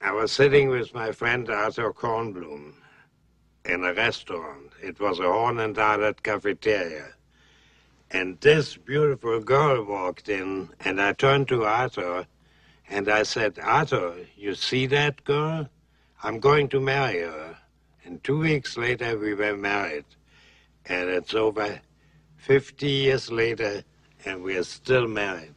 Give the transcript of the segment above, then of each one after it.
I was sitting with my friend Arthur Kornblum in a restaurant. It was a Horn and Darlet cafeteria. And this beautiful girl walked in, and I turned to Arthur, and I said, Arthur, you see that girl? I'm going to marry her. And 2 weeks later, we were married. And it's over 50 years later, and we are still married.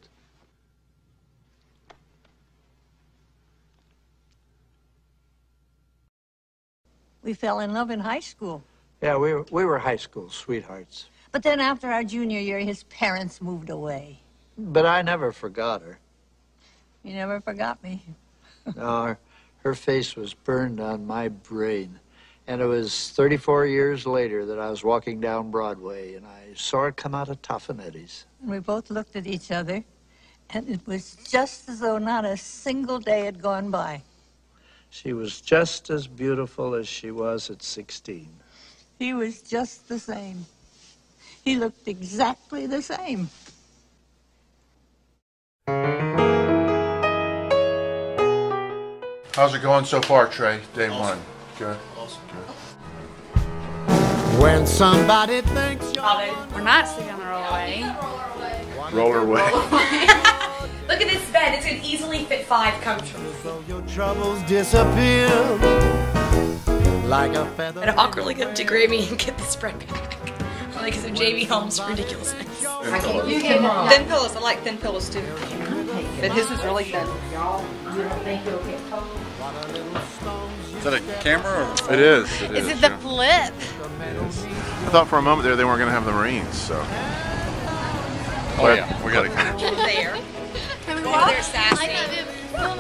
We fell in love in high school. Yeah, we were high school sweethearts. But then after our junior year, his parents moved away. But I never forgot her. You never forgot me. No, her face was burned on my brain. And it was 34 years later that I was walking down Broadway, and I saw her come out of Toffanetti's. And we both looked at each other, and it was just as though not a single day had gone by. She was just as beautiful as she was at 16. He was just the same. He looked exactly the same. How's it going so far, Trey? Day one. Good. Awesome. Good. When somebody thinks you're We're not still gonna roll away. Roller away. Look at this bed. It's an easily fit 5 comfortable. so your troubles disappear like a feather. I'd awkwardly go to Grammy and get the spread back. Because of Jamie Holmes' ridiculousness. You get thin pillows. I like thin pillows too. But his is really thin. Is that a camera or? It is. Is it the flip? I thought for a moment there they weren't going to have the Marines, so. Oh yeah, we got to come. There. Well, they're sassy. Well,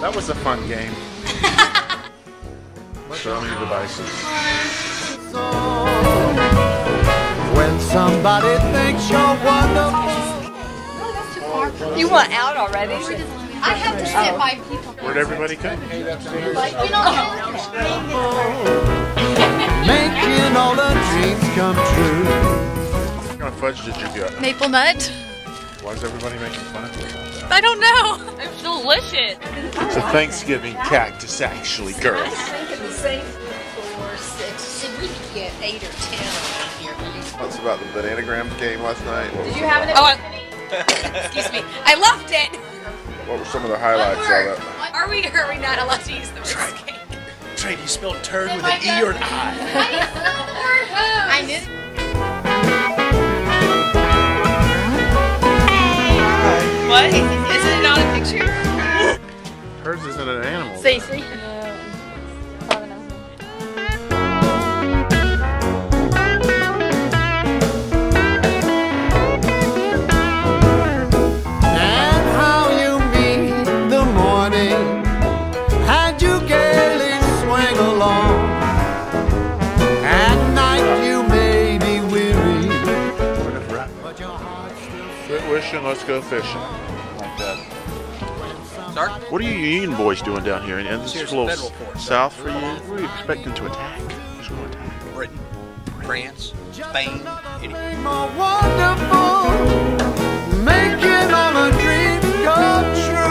that was a fun game. So many devices. When somebody thinks you're wonderful. You want out already? I have to sit by people. Where'd everybody come? Making all the dreams come true. What kind of fudge did you get? Maple nut? Why is everybody making fun of you about that? I don't know. It's delicious. It's a Thanksgiving cactus, actually, girls. I think it's the same 4, 6. So we could get 8 or 10 here. What's about the Bananagrams game last night? Did you have it? Oh, excuse me. I loved it. What were some of the highlights of it? Are we or are we not allowed to use the word cake? Trey, do you spell turd with an E or an I? I knew. What? Is it not a picture? Hers isn't an animal. Stacey. And how you meet the morning and you gaily swing along. At night you may be weary, but your heart still Quit wishing, let's go fishing. Like that. Sorry? What are you Union boys doing down here? And this Here's is a little federal force. south for you? What are you expecting to attack? Who's going to attack? Britain, France, Spain, Italy. thing more wonderful, making all the dreams come true.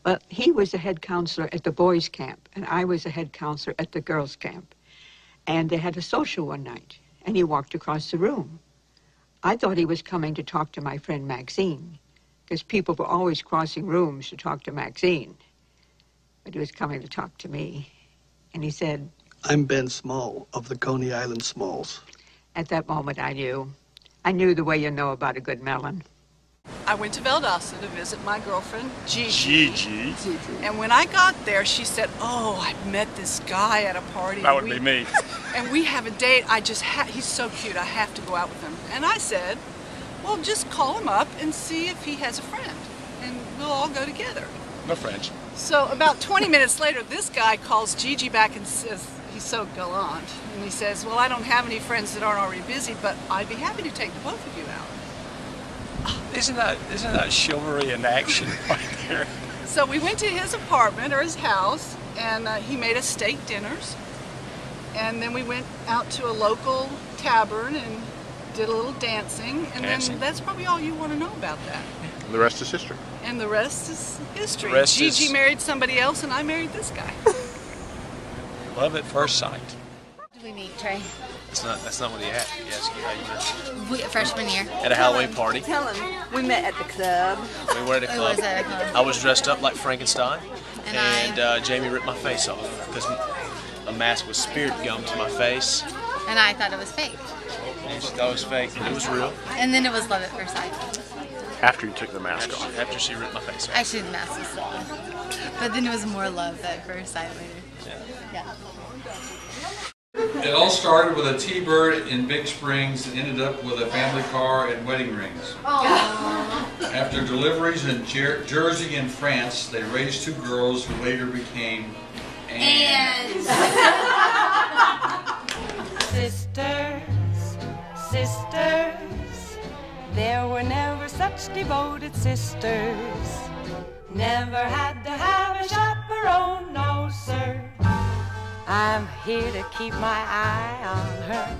Well, he was a head counselor at the boys' camp, and I was a head counselor at the girls' camp. And they had a social one night, and he walked across the room. I thought he was coming to talk to my friend Maxine, because people were always crossing rooms to talk to Maxine. But he was coming to talk to me. And he said, I'm Ben Small of the Coney Island Smalls. at that moment I knew. I knew the way you know about a good melon. I went to Valdosta to visit my girlfriend, Gigi. Gigi. And when I got there, she said, oh, I met this guy at a party. That would be me. And we have a date. He's so cute. I have to go out with him. And I said, well, just call him up and see if he has a friend. And we'll all go together. No French. So about 20 minutes later, this guy calls Gigi back and says, he's so gallant. And he says, well, I don't have any friends that aren't already busy, but I'd be happy to take the both of you out. Isn't that chivalry in action right there? So we went to his apartment or his house, and he made us steak dinners. And then we went out to a local tavern and did a little dancing. And then that's probably all you want to know about that. The rest is history. And the rest is history. Gigi married somebody else, and I married this guy. Love at first sight. Did we meet, Trey? That's not what he asked. He asked you how you met. Freshman year. At a Halloween party. Tell him. We met at the club. We were at a club. was at a club. I was dressed up like Frankenstein, and Jamie ripped my face off because a mask with spirit gum to my face. And I thought it was fake. That was fake. It was real. And then it was love at first sight. After you took the mask off. After she ripped my face off. Actually, the mask was still on. But then it was more love at first sight later. Yeah. It all started with a T-bird in Big Springs and ended up with a family car and wedding rings. After deliveries in Jersey and France, they raised two girls who later became Anne. Sisters, sisters, there were never such devoted sisters. Never had to have a chaperone, no sir. I'm here to keep my eye on her,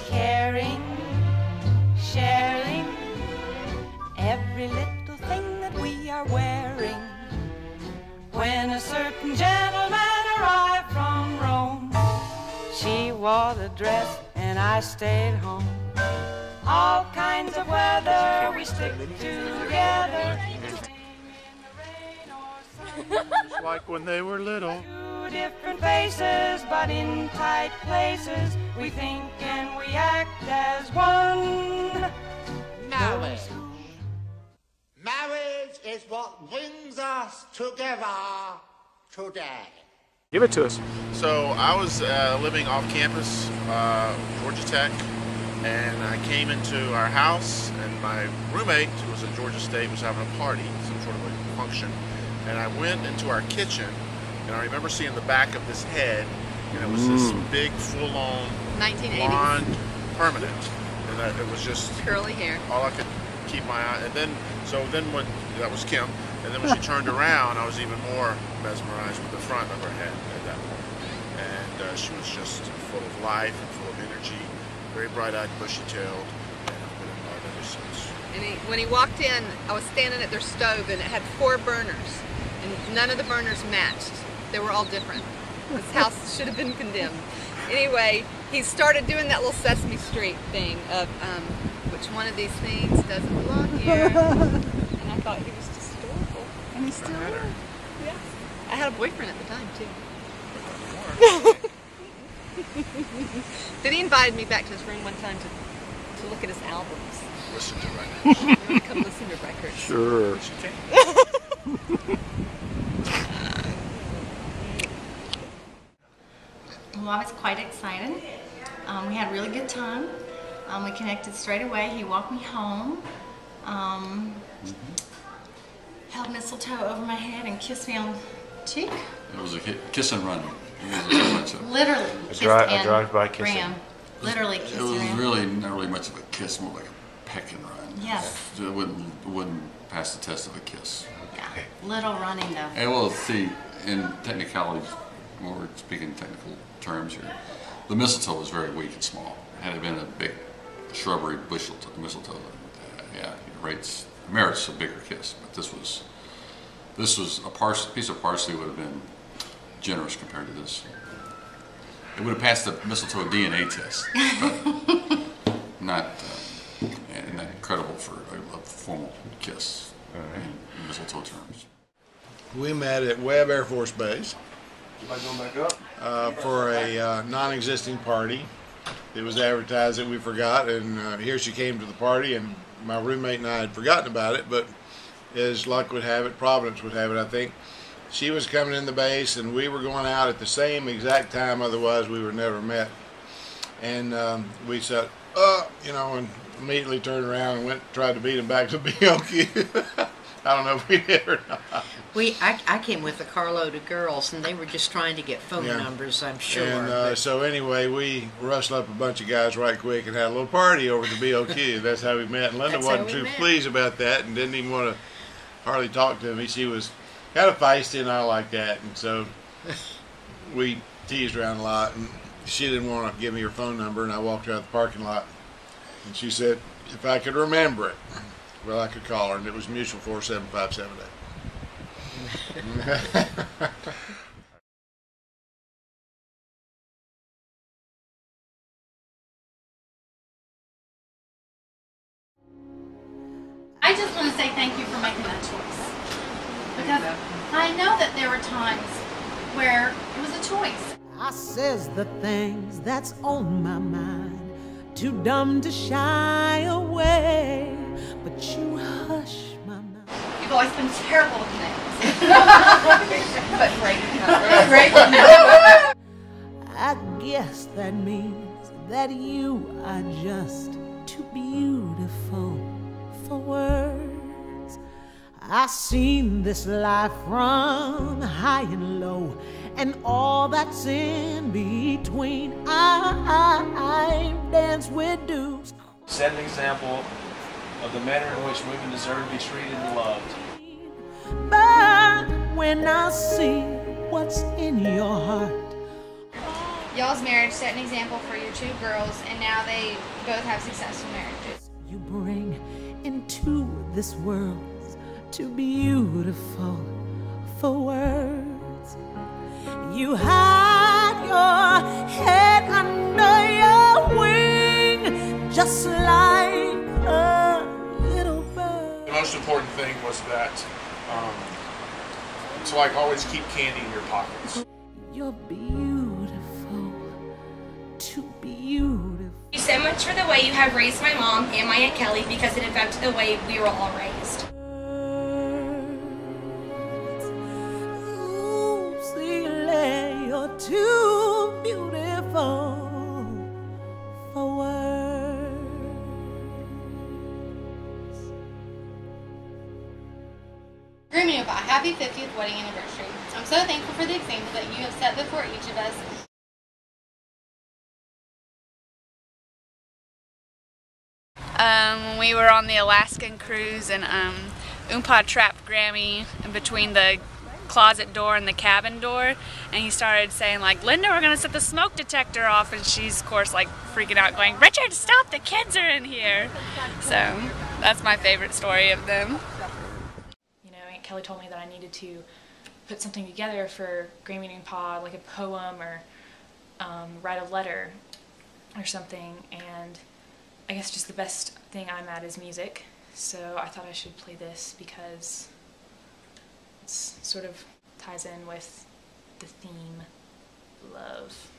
caring, sharing every little thing that we are wearing. When a certain gentleman arrived from Rome, she wore the dress and I stayed home. All kinds of weather we stick together. Just like when they were little. Different faces, but in tight places, we think and we act as one. Marriage. Marriage is what brings us together today. Give it to us. So I was living off campus, Georgia Tech, and I came into our house, and my roommate, who was at Georgia State, was having a party, some sort of a function, and I went into our kitchen. And I remember seeing the back of this head, and it was this big, full-on, 1980s blonde, permanent, and it was just curly hair. All I could keep my eye. And then, when that was Kim, and then when she turned around, I was even more mesmerized with the front of her head at that point. And she was just full of life and full of energy, very bright-eyed, bushy-tailed, and I've been in love ever since. And when he walked in, I was standing at their stove, and it had 4 burners, and none of the burners matched. They were all different. This house should have been condemned. Anyway, he started doing that little Sesame Street thing of which one of these things doesn't belong here. And I thought he was just adorable. And he still is. Yeah. I had a boyfriend at the time, too. Then he invited me back to his room one time to look at his albums. Listen to records. Come listen to records. Sure. Well, I was quite excited. We had a really good time. We connected straight away. He walked me home, held mistletoe over my head and kissed me on the cheek. It was a kiss and run. Literally kissed and drive-by kissing. ran. Literally kissed and ran. It was really not really much of a kiss, more like a peck and run. Yes. It wouldn't pass the test of a kiss. Yeah. Little running though. And well, see, in technicalities, more speaking technical terms here, the mistletoe was very weak and small. Had it been a big shrubbery bush mistletoe, yeah, it merits a bigger kiss. But this was a piece of parsley would have been generous compared to this. It would have passed the mistletoe DNA test, but not incredible for a formal kiss in mistletoe terms. We met at Webb Air Force Base. Going back up? For a non-existing party. It was advertised that we forgot, and here she came to the party, and my roommate and I had forgotten about it, but as luck would have it, Providence would have it, I think, she was coming in the base, and we were going out at the same exact time, otherwise we were never met. And we said, and immediately turned around and tried to beat him back to BOQ. I don't know if we did or not. I came with a carload of girls, and they were just trying to get phone numbers, I'm sure. And so anyway, we rustled up a bunch of guys right quick and had a little party over at the BOQ. That's how we met. And Linda wasn't too pleased about that and didn't even want to hardly talk to me. She was kind of feisty and all like that. And so we teased around a lot. And she didn't want to give me her phone number. And I walked her out of the parking lot. And she said if I could remember it, well, I could call her. And it was Mutual 47578. I just want to say thank you for making that choice, because I know that there were times where it was a choice. I says the things that's on my mind, too dumb to shy away, but you hush my mouth. You've always been terrible with names. But great. I guess that means that you are just too beautiful for words. I've seen this life from high and low, and all that's in between. I've danced with dudes. Set an example of the manner in which women deserve to be treated and loved. But when I see what's in your heart, y'all's marriage set an example for your two girls, and now they both have successful marriages. You bring into this world too beautiful for words. You hide your head under your wing, just like a little bird. The most important thing was that to like always keep candy in your pockets. You're beautiful, too beautiful. Thank you so much for the way you have raised my mom and my Aunt Kelly, because it affected the way we were all raised. Ooh, Celia, you're too beautiful for words. Grooming Goodbye, happy 50th wedding anniversary. I'm so thankful for the example that you have set before each of us. When we were on the Alaskan cruise, and Oompa trapped Grammy in between the closet door and the cabin door, and he started saying like, "Linda, we're gonna set the smoke detector off," and she's of course like freaking out going, "Richard, stop, the kids are in here." So that's my favorite story of them. You know, Aunt Kelly told me that I needed to put something together for Grammy and Oompa, like a poem or write a letter or something, and I guess just the best thing I'm at is music, so I thought I should play this because it sort of ties in with the theme, love.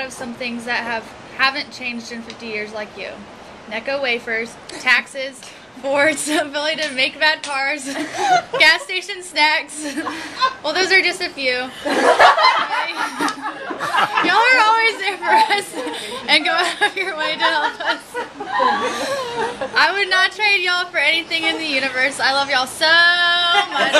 Some things that haven't changed in 50 years like you. Necco wafers, taxes, Ford's ability to make bad cars, gas station snacks. Well, those are just a few. Y'all are always there for us and go out of your way to help us. I would not trade y'all for anything in the universe. I love y'all so much.